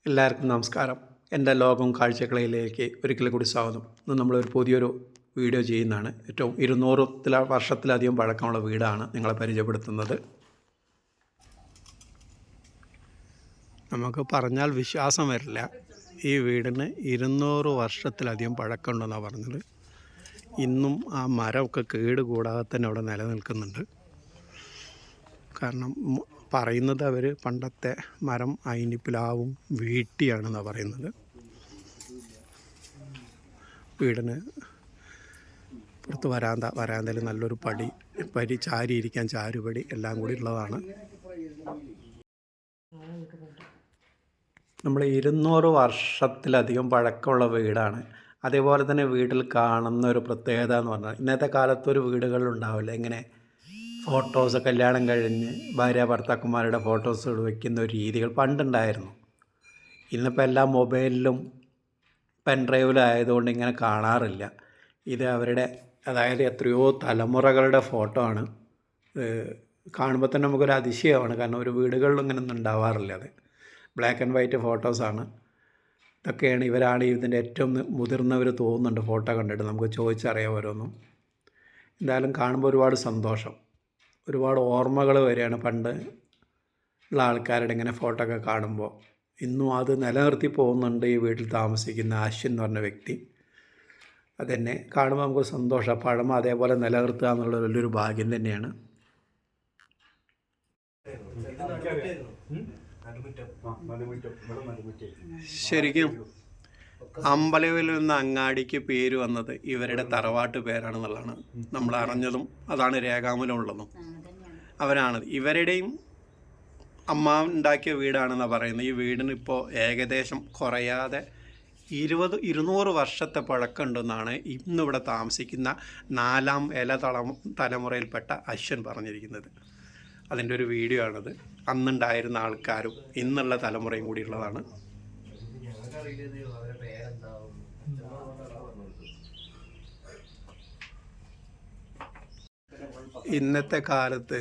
എല്ലാവർക്കും നമസ്കാരം. എൻ്റെ ലോകം കാഴ്ചകളിലേക്ക് ഒരിക്കൽ കൂടി സ്വാഗതം. ഇന്ന് നമ്മളൊരു പുതിയൊരു വീഡിയോ ചെയ്യുന്നതാണ്. ഏറ്റവും 200 വർഷത്തിലധികം പഴക്കമുള്ള വീടാണ് നിങ്ങളെ പരിചയപ്പെടുത്തുന്നത്. നമുക്ക് പറഞ്ഞാൽ വിശ്വാസം വരില്ല, ഈ വീടിന് 200 വർഷത്തിലധികം പഴക്കമുണ്ടെന്നാണ് പറഞ്ഞത്. ഇന്നും ആ മരമൊക്കെ കേട് കൂടാതെ തന്നെ അവിടെ നിലനിൽക്കുന്നുണ്ട്. കാരണം പറയുന്നത് അവർ പണ്ടത്തെ മരം അയിനിപ്പിലാവും വീട്ടിയാണെന്നാണ് പറയുന്നത്. വീടിന് പുറത്ത് വരാന്തയിൽ നല്ലൊരു പടി ചാരിയിരിക്കാൻ ചാരുപടി എല്ലാം കൂടി ഉള്ളതാണ്. നമ്മൾ 200 വർഷത്തിലധികം പഴക്കമുള്ള വീടാണ്. അതേപോലെ തന്നെ വീട്ടിൽ കാണുന്ന ഒരു പ്രത്യേകത എന്ന് പറഞ്ഞാൽ, ഇന്നത്തെ കാലത്തൊരു വീടുകളിലുണ്ടാവില്ല ഇങ്ങനെ ഫോട്ടോസ്, കല്യാണം കഴിഞ്ഞ് ഭാര്യ ഭർത്താക്കന്മാരുടെ ഫോട്ടോസ് വയ്ക്കുന്ന ഒരു രീതികൾ പണ്ടുണ്ടായിരുന്നു. ഇന്നിപ്പോൾ എല്ലാം മൊബൈലിലും പെൻഡ്രൈവിലും ആയതുകൊണ്ട് ഇങ്ങനെ കാണാറില്ല. ഇത് അവരുടെ എത്രയോ തലമുറകളുടെ ഫോട്ടോ ആണ്. കാണുമ്പോൾ തന്നെ നമുക്കൊരു അതിശയമാണ്. കാരണം ഒരു വീടുകളിലും ഇങ്ങനെയൊന്നും ഉണ്ടാവാറില്ല. അത് ബ്ലാക്ക് ആൻഡ് വൈറ്റ് ഫോട്ടോസാണ്. ഇതൊക്കെയാണ് ഇവരാണ് ഇതിൻ്റെ ഏറ്റവും മുതിർന്നവർ തോന്നുന്നുണ്ട് ഫോട്ടോ കണ്ടിട്ട്. നമുക്ക് ചോദിച്ചറിയാം ഓരോന്നും. എന്തായാലും കാണുമ്പോൾ ഒരുപാട് സന്തോഷം, ഒരുപാട് ഓർമ്മകൾ വരികയാണ് പണ്ട് ഉള്ള ആൾക്കാരുടെ ഇങ്ങനെ ഫോട്ടോ ഒക്കെ കാണുമ്പോൾ. ഇന്നും അത് നിലനിർത്തി പോകുന്നുണ്ട് ഈ വീട്ടിൽ താമസിക്കുന്ന അശ്വിൻ എന്ന് പറഞ്ഞ വ്യക്തി. അതെന്നെ കാണുമ്പോൾ നമുക്ക് സന്തോഷം. പഴമ അതേപോലെ നിലനിർത്തുക എന്നുള്ള വലിയൊരു ഭാഗ്യം തന്നെയാണ്. ശരിക്കും അമ്പലവിൽ നിന്ന് അങ്ങാടിക്ക് പേര് വന്നത് ഇവരുടെ തറവാട്ട് പേരാണെന്നുള്ളതാണ് നമ്മൾ അറിഞ്ഞതും അതാണ് രേഖാമൂലമുള്ളതും. അവരാണ് ഇവരുടെയും അമ്മ ഉണ്ടാക്കിയ വീടാണെന്നാണ് പറയുന്നത്. ഈ വീടിന് ഇപ്പോൾ ഏകദേശം കുറയാതെ 200 വർഷത്തെ പഴക്കമുണ്ടെന്നാണ് ഇന്നിവിടെ താമസിക്കുന്ന 4ാം തലമുറയിൽപ്പെട്ട അശ്വൻ പറഞ്ഞിരിക്കുന്നത്. അതിൻ്റെ ഒരു വീഡിയോ ആണത്. അന്നുണ്ടായിരുന്ന ആൾക്കാരും ഇന്നുള്ള തലമുറയും കൂടി ഉള്ളതാണ്. ഇന്നത്തെ കാലത്ത്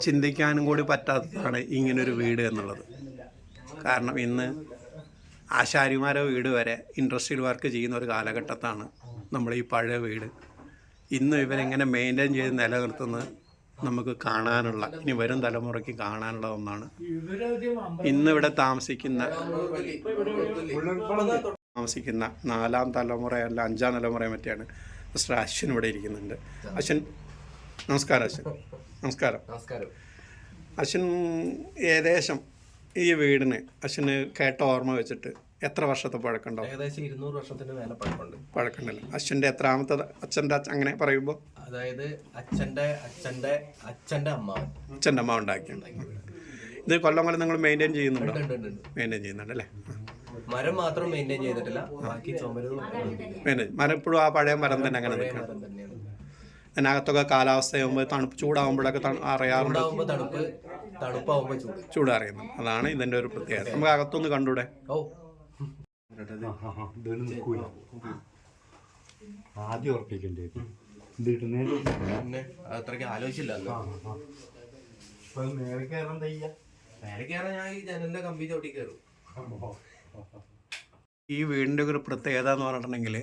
ചിന്തിക്കാനും കൂടി പറ്റാത്തതാണ് ഇങ്ങനൊരു വീട് എന്നുള്ളത്. കാരണം ഇന്ന് ആശാരിമാരെ വീട് വരെ ഇൻഡസ്ട്രിയൽ വർക്ക് ചെയ്യുന്ന ഒരു കാലഘട്ടത്താണ് നമ്മൾ ഈ പഴയ വീട്. ഇന്ന് ഇവരെങ്ങനെ മെയിൻറ്റെയിൻ ചെയ്ത് നിലനിർത്തുന്നത് നമുക്ക് കാണാനുള്ള, ഇനി വരും തലമുറയ്ക്ക് കാണാനുള്ള ഒന്നാണ്. ഇന്നിവിടെ താമസിക്കുന്ന 4ാം തലമുറയല്ല 5ാം തലമുറയെ മറ്റാണ് മിസ്റ്റർ അശ്വിൻ ഇവിടെ ഇരിക്കുന്നുണ്ട്. അശ്വിൻ നമസ്കാരം. നമസ്കാരം. അശ്വിൻ ഏകദേശം ഈ വീടിന് അശ്വിന് കേട്ട ഓർമ്മ വെച്ചിട്ട് എത്ര വർഷത്തെ പഴക്കമുണ്ടാവും? ഏകദേശം 200 വർഷത്തിന് മേലെ പഴക്കമുണ്ടല്ലോ. അശ്വിൻ്റെ എത്രാമത്തെ അച്ഛൻ്റെ അങ്ങനെ പറയുമ്പോൾ? അതായത് അച്ഛൻ്റെ അമ്മ ഉണ്ടാക്കിയാണ്. ഇത് കൊല്ലം നിങ്ങൾ മെയിൻറ്റെയിൻ ചെയ്യുന്നുണ്ടോ? മെയിൻറ്റെയിൻ ചെയ്യുന്നുണ്ട് അല്ലേ? മരം മാത്രം മെയിൻറ്റെയിൻ ചെയ്തിട്ടില്ല, ബാക്കി മരം ഇപ്പോഴും ആ പഴയ മരം തന്നെ അങ്ങനെ നിൽക്കണം. അതിനകത്തൊക്കെ കാലാവസ്ഥയാകുമ്പോൾ തണുപ്പ്, ചൂടാകുമ്പോഴൊക്കെ അറിയാറുണ്ട്. ചൂട് അറിയുന്നു. അതാണ് ഇതിൻ്റെ ഒരു പ്രത്യേകത. നമുക്ക് അകത്തൊന്ന് കണ്ടൂടെ? ആദ്യം ഉറപ്പിക്കണ്ടേ? അത്രയ്ക്ക് ആലോചിച്ചില്ലല്ലോ. മേലെ കയറാൻ ഞാൻ ഈ ജനലിന്റെ കമ്പി ചവിട്ടി കയറും. ഈ വീടിൻ്റെ ഒരു പ്രത്യേകത എന്ന് പറഞ്ഞിട്ടുണ്ടെങ്കിൽ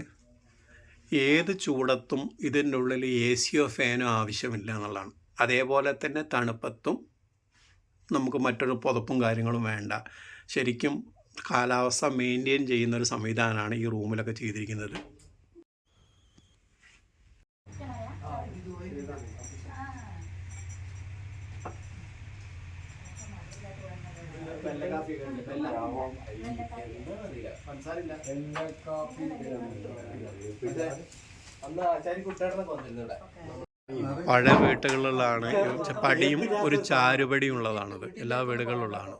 ഏത് ചൂടത്തും ഇതിൻ്റെ ഉള്ളിൽ AC ഫാനോ ആവശ്യമില്ല എന്നുള്ളതാണ്. അതേപോലെ തന്നെ തണുപ്പത്തും നമുക്ക് മറ്റൊരു പുതപ്പും കാര്യങ്ങളും വേണ്ട. ശരിക്കും കാലാവസ്ഥ മെയിൻറ്റെയിൻ ചെയ്യുന്നൊരു സംവിധാനമാണ് ഈ റൂമിലൊക്കെ ചെയ്തിരിക്കുന്നത്. പഴയ വീട്ടുകളിലുള്ളതാണ് പടിയും ഒരു ചാരുപടിയും ഉള്ളതാണത്. എല്ലാ വീടുകളിലുള്ളതാണ്.